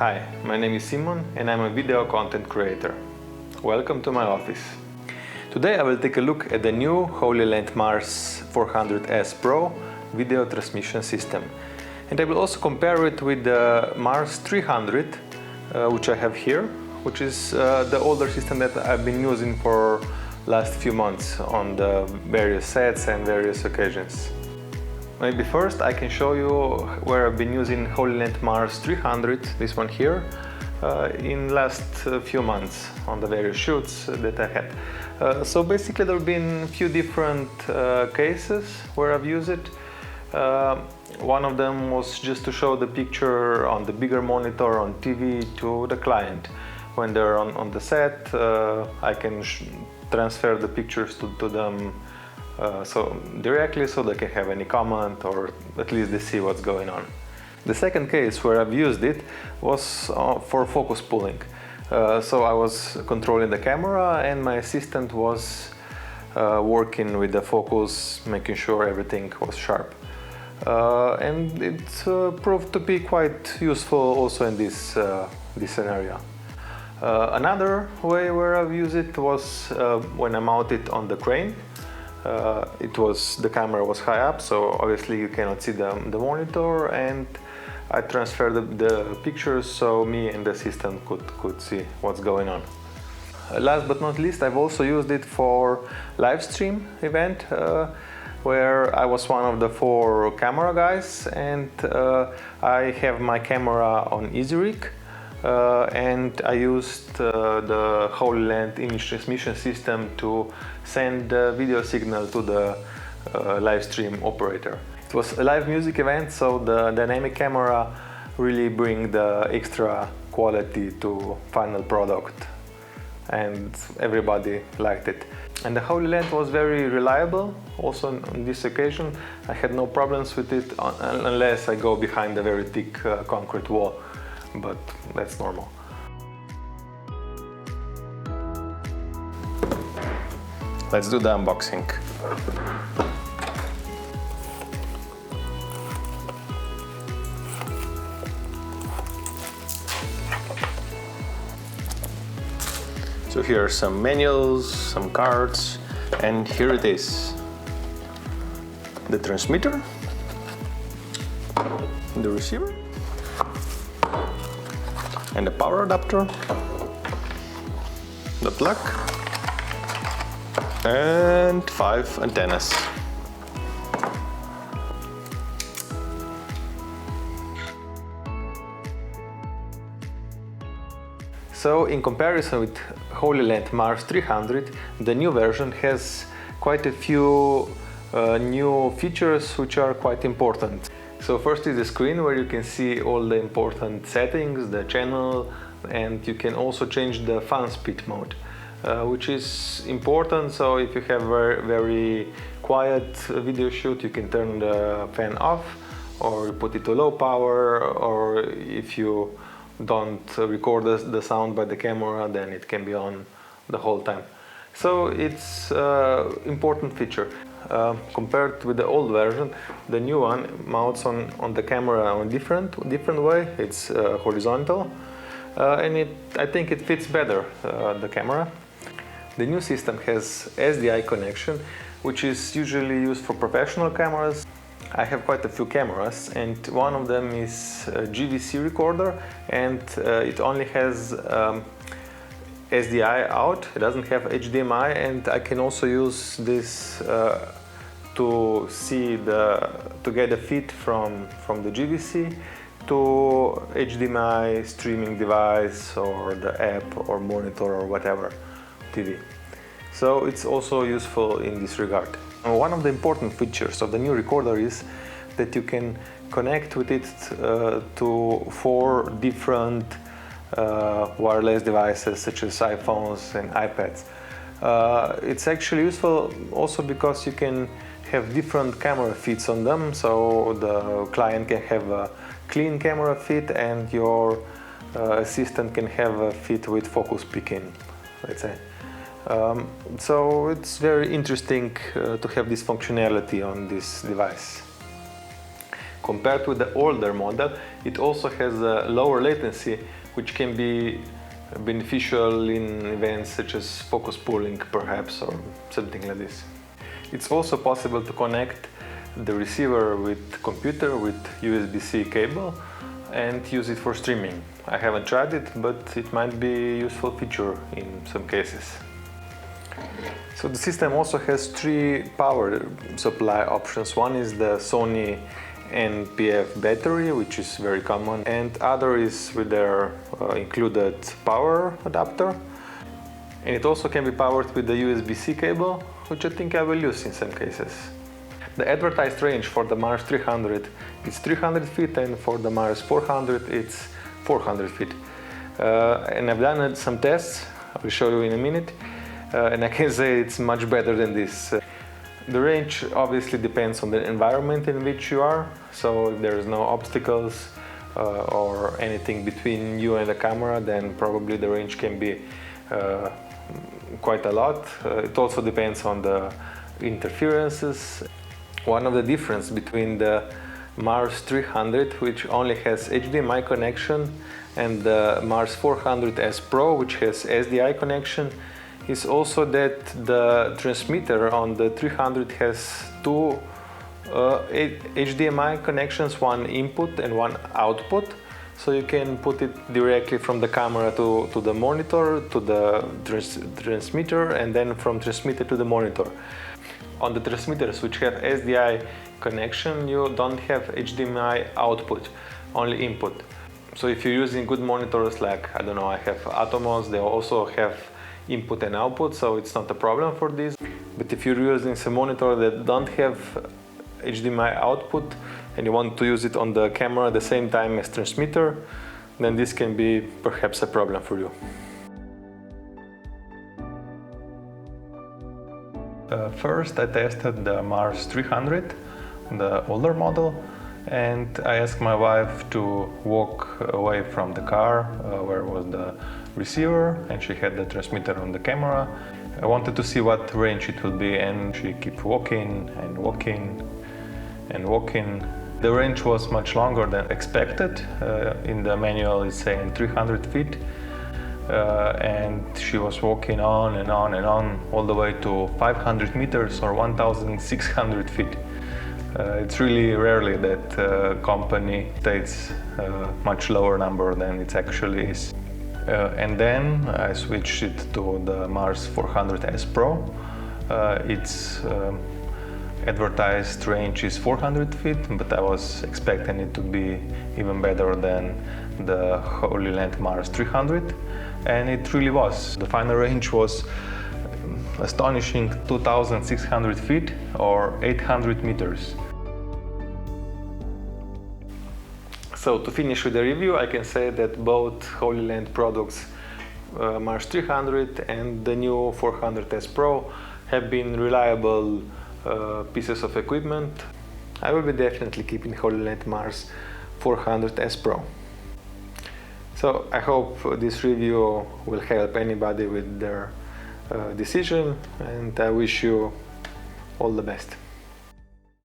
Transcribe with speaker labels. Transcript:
Speaker 1: Hi, my name is Simon and I'm a video content creator. Welcome to my office. Today I will take a look at the new Hollyland MARS 400S Pro video transmission system. And I will also compare it with the MARS 300, which I have here, which is the older system that I've been using for last few months on the various sets and various occasions. Maybe first I can show you where I've been using Hollyland MARS 300, this one here, in last few months on the various shoots that I had. So basically there have been a few different cases where I've used it. One of them was just to show the picture on the bigger monitor on TV to the client. When they're on the set, I can transfer the pictures to them directly, so they can have any comment or at least they see what's going on. The second case where I've used it was for focus pulling. So I was controlling the camera and my assistant was working with the focus, making sure everything was sharp. And it proved to be quite useful also in this scenario. Another way where I've used it was when I mounted on the crane. The camera was high up, so obviously you cannot see the monitor, and I transferred the pictures so me and the assistant could see what's going on. Last but not least, I've also used it for live stream event where I was one of the 4 camera guys, and I have my camera on EasyRig. And I used the Hollyland image transmission system to send the video signal to the live stream operator. It was a live music event, so the dynamic camera really bring the extra quality to final product, and everybody liked it. And the Hollyland was very reliable also on this occasion. I had no problems with it unless I go behind a very thick concrete wall. But that's normal. Let's do the unboxing. So here are some manuals, some cards, and here it is. The transmitter, the receiver, and the power adapter, the plug, and 5 antennas. So in comparison with Hollyland MARS 300, the new version has quite a few new features which are quite important. So first is the screen where you can see all the important settings, the channel, and you can also change the fan speed mode, which is important. So if you have very quiet video shoot, you can turn the fan off or put it to low power, or if you don't record the sound by the camera, then it can be on the whole time. So it's an important feature. Compared with the old version, the new one mounts on the camera in a different way. It's horizontal, and I think it fits better the camera. The new system has SDI connection, which is usually used for professional cameras. I have quite a few cameras, and one of them is a GVC recorder, and it only has SDI out. It doesn't have HDMI, and I can also use this to get a feed from the GVC to HDMI streaming device or the app or monitor or whatever TV. So it's also useful in this regard. One of the important features of the new recorder is that you can connect with it to 4 different wireless devices such as iPhones and iPads. It's actually useful also because you can have different camera feeds on them, so the client can have a clean camera feed and your assistant can have a feed with focus picking, let's say. So it's very interesting to have this functionality on this device. Compared with the older model, It also has a lower latency, which can be beneficial in events such as focus pulling perhaps, or something like this. It's also possible to connect the receiver with computer with USB-C cable and use it for streaming. I haven't tried it, but it might be a useful feature in some cases. So the system also has 3 power supply options. One is the Sony NPF battery, which is very common, and other is with their included power adapter. And it also can be powered with the USB-C cable, which I think I will use in some cases. The advertised range for the Mars 300 is 300 feet, and for the Mars 400 it's 400 feet. And I've done some tests, I will show you in a minute, and I can say it's much better than this. The range obviously depends on the environment in which you are, so if there is no obstacles or anything between you and the camera, then probably the range can be quite a lot. It also depends on the interferences. One of the differences between the Mars 300, which only has HDMI connection, and the Mars 400S Pro, which has SDI connection, is also that the transmitter on the 300 has 2 HDMI connections, one input and one output. So you can put it directly from the camera to the monitor, to the transmitter, and then from transmitter to the monitor. On the transmitters which have SDI connection, you don't have HDMI output, only input. So if you're using good monitors like, I don't know, I have Atomos, they also have input and output, so it's not a problem for this. But if you're using some monitor that don't have HDMI output and you want to use it on the camera at the same time as transmitter, then this can be perhaps a problem for you. First I tested the Mars 300, the older model, and I asked my wife to walk away from the car where was the receiver, and she had the transmitter on the camera. I wanted to see what range it will be, and she kept walking and walking and walking. The range was much longer than expected. In the manual it's saying 300 feet. And she was walking on and on and on, all the way to 500 meters or 1,600 feet. It's really rarely that a company states a much lower number than it actually is. And then I switched it to the Mars 400S Pro. Its advertised range is 400 feet, but I was expecting it to be even better than the Hollyland MARS 300. And it really was. The final range was astonishing 2,600 feet or 800 meters. So to finish with the review, I can say that both Hollyland products, Mars 300 and the new 400S Pro, have been reliable pieces of equipment. I will be definitely keeping Hollyland MARS 400S Pro. So I hope this review will help anybody with their decision, and I wish you all the best.